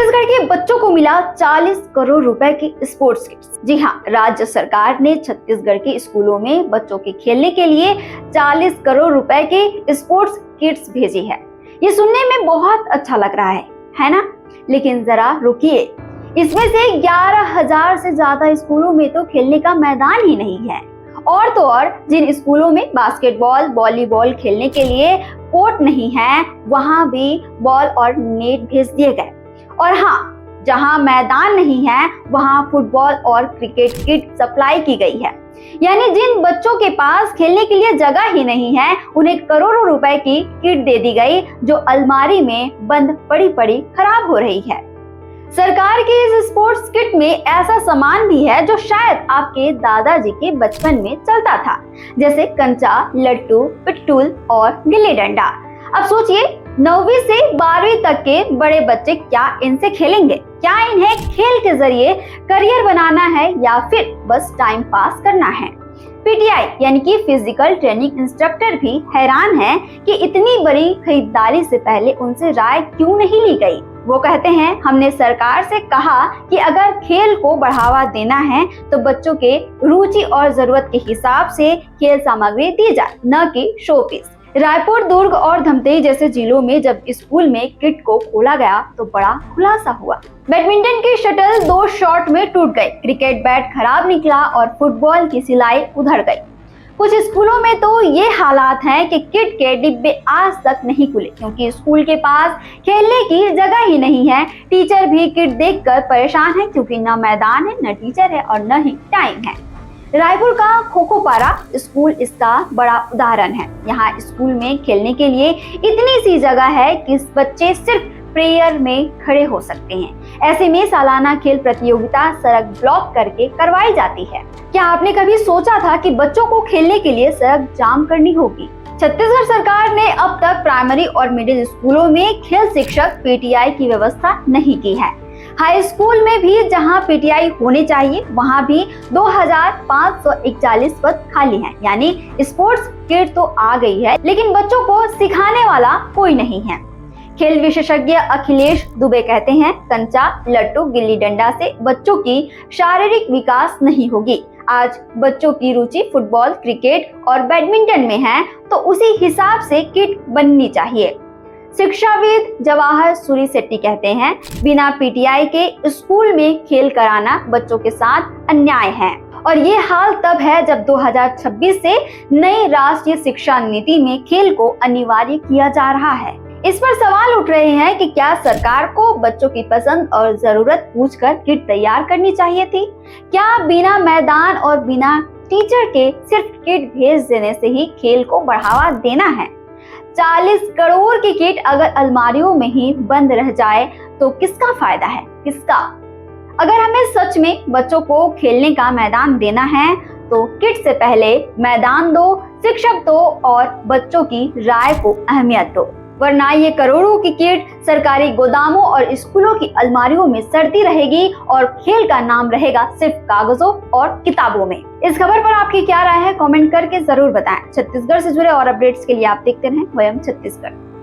छत्तीसगढ़ के बच्चों को मिला 40 करोड़ रुपए की स्पोर्ट्स किट्स। जी हाँ, राज्य सरकार ने छत्तीसगढ़ के स्कूलों में बच्चों के खेलने के लिए 40 करोड़ रुपए की स्पोर्ट्स किट्स भेजी है। ये सुनने में बहुत अच्छा लग रहा है ना? लेकिन जरा रुकिए, इसमें से 11,000 से ज्यादा स्कूलों में तो खेलने का मैदान ही नहीं है। और तो और जिन स्कूलों में बास्केटबॉल, वॉलीबॉल खेलने के लिए कोर्ट नहीं है, वहां भी बॉल और नेट भेज दिए गए। और हाँ, जहां मैदान नहीं है वहां फुटबॉल और क्रिकेट किट सप्लाई की गई है। यानी जिन बच्चों के पास खेलने के लिए जगह ही नहीं है, उन्हें करोड़ों रुपए की किट दे दी गई, जो अलमारी में बंद पड़ी पड़ी खराब हो रही है। सरकार की इस स्पोर्ट्स किट में ऐसा सामान भी है जो शायद आपके दादाजी के बचपन में चलता था, जैसे कंचा, लट्टू, पिट्टूल और गिल्ली डंडा। अब सोचिए, 9वीं से 12वीं तक के बड़े बच्चे क्या इनसे खेलेंगे? क्या इन्हें खेल के जरिए करियर बनाना है या फिर बस टाइम पास करना है? पीटीआई यानी कि फिजिकल ट्रेनिंग इंस्ट्रक्टर भी हैरान हैं कि इतनी बड़ी खरीदारी से पहले उनसे राय क्यों नहीं ली गई। वो कहते हैं, हमने सरकार से कहा कि अगर खेल को बढ़ावा देना है तो बच्चों के रुचि और जरूरत के हिसाब से खेल सामग्री दी जाए, न कि शो पीस। रायपुर, दुर्ग और धमतरी जैसे जिलों में जब स्कूल में किट को खोला गया तो बड़ा खुलासा हुआ। बैडमिंटन की शटल 2 शॉट में टूट गई, क्रिकेट बैट खराब निकला और फुटबॉल की सिलाई उधड़ गई। कुछ स्कूलों में तो ये हालात हैं कि किट के डिब्बे आज तक नहीं खुले, क्योंकि स्कूल के पास खेलने की जगह ही नहीं है। टीचर भी किट देखकर परेशान है, क्योंकि न मैदान है, न टीचर है और न ही टाइम है। रायपुर का खोखोपारा स्कूल इसका बड़ा उदाहरण है। यहाँ स्कूल में खेलने के लिए इतनी सी जगह है कि बच्चे सिर्फ प्रेयर में खड़े हो सकते हैं। ऐसे में सालाना खेल प्रतियोगिता सड़क ब्लॉक करके करवाई जाती है। क्या आपने कभी सोचा था कि बच्चों को खेलने के लिए सड़क जाम करनी होगी? छत्तीसगढ़ सरकार ने अब तक प्राइमरी और मिडिल स्कूलों में खेल शिक्षक पीटीआई की व्यवस्था नहीं की है। हाई स्कूल में भी जहां पीटीआई होने चाहिए, वहां भी 2541 पद खाली हैं। यानी स्पोर्ट्स किट तो आ गई है, लेकिन बच्चों को सिखाने वाला कोई नहीं है। खेल विशेषज्ञ अखिलेश दुबे कहते हैं, कंचा, लट्टू, गिल्ली डंडा से बच्चों की शारीरिक विकास नहीं होगी। आज बच्चों की रुचि फुटबॉल, क्रिकेट और बैडमिंटन में है, तो उसी हिसाब से किट बननी चाहिए। शिक्षाविद जवाहर सूरीशेट्टी कहते हैं, बिना पीटीआई के स्कूल में खेल कराना बच्चों के साथ अन्याय है। और ये हाल तब है जब 2026 से नई राष्ट्रीय शिक्षा नीति में खेल को अनिवार्य किया जा रहा है। इस पर सवाल उठ रहे हैं कि क्या सरकार को बच्चों की पसंद और जरूरत पूछकर किट तैयार करनी चाहिए थी? क्या बिना मैदान और बिना टीचर के सिर्फ किट भेज देने से ही खेल को बढ़ावा देना है? 40 करोड़ की किट अगर अलमारियों में ही बंद रह जाए तो किसका फायदा है? किसका? अगर हमें सच में बच्चों को खेलने का मैदान देना है तो किट से पहले मैदान दो, शिक्षक दो और बच्चों की राय को अहमियत दो। वरना ये करोड़ों की किट सरकारी गोदामों और स्कूलों की अलमारियों में सड़ती रहेगी और खेल का नाम रहेगा सिर्फ कागजों और किताबों में। इस खबर पर आपकी क्या राय है? कमेंट करके जरूर बताएं। छत्तीसगढ़ से जुड़े और अपडेट्स के लिए आप देखते रहें वयम छत्तीसगढ़।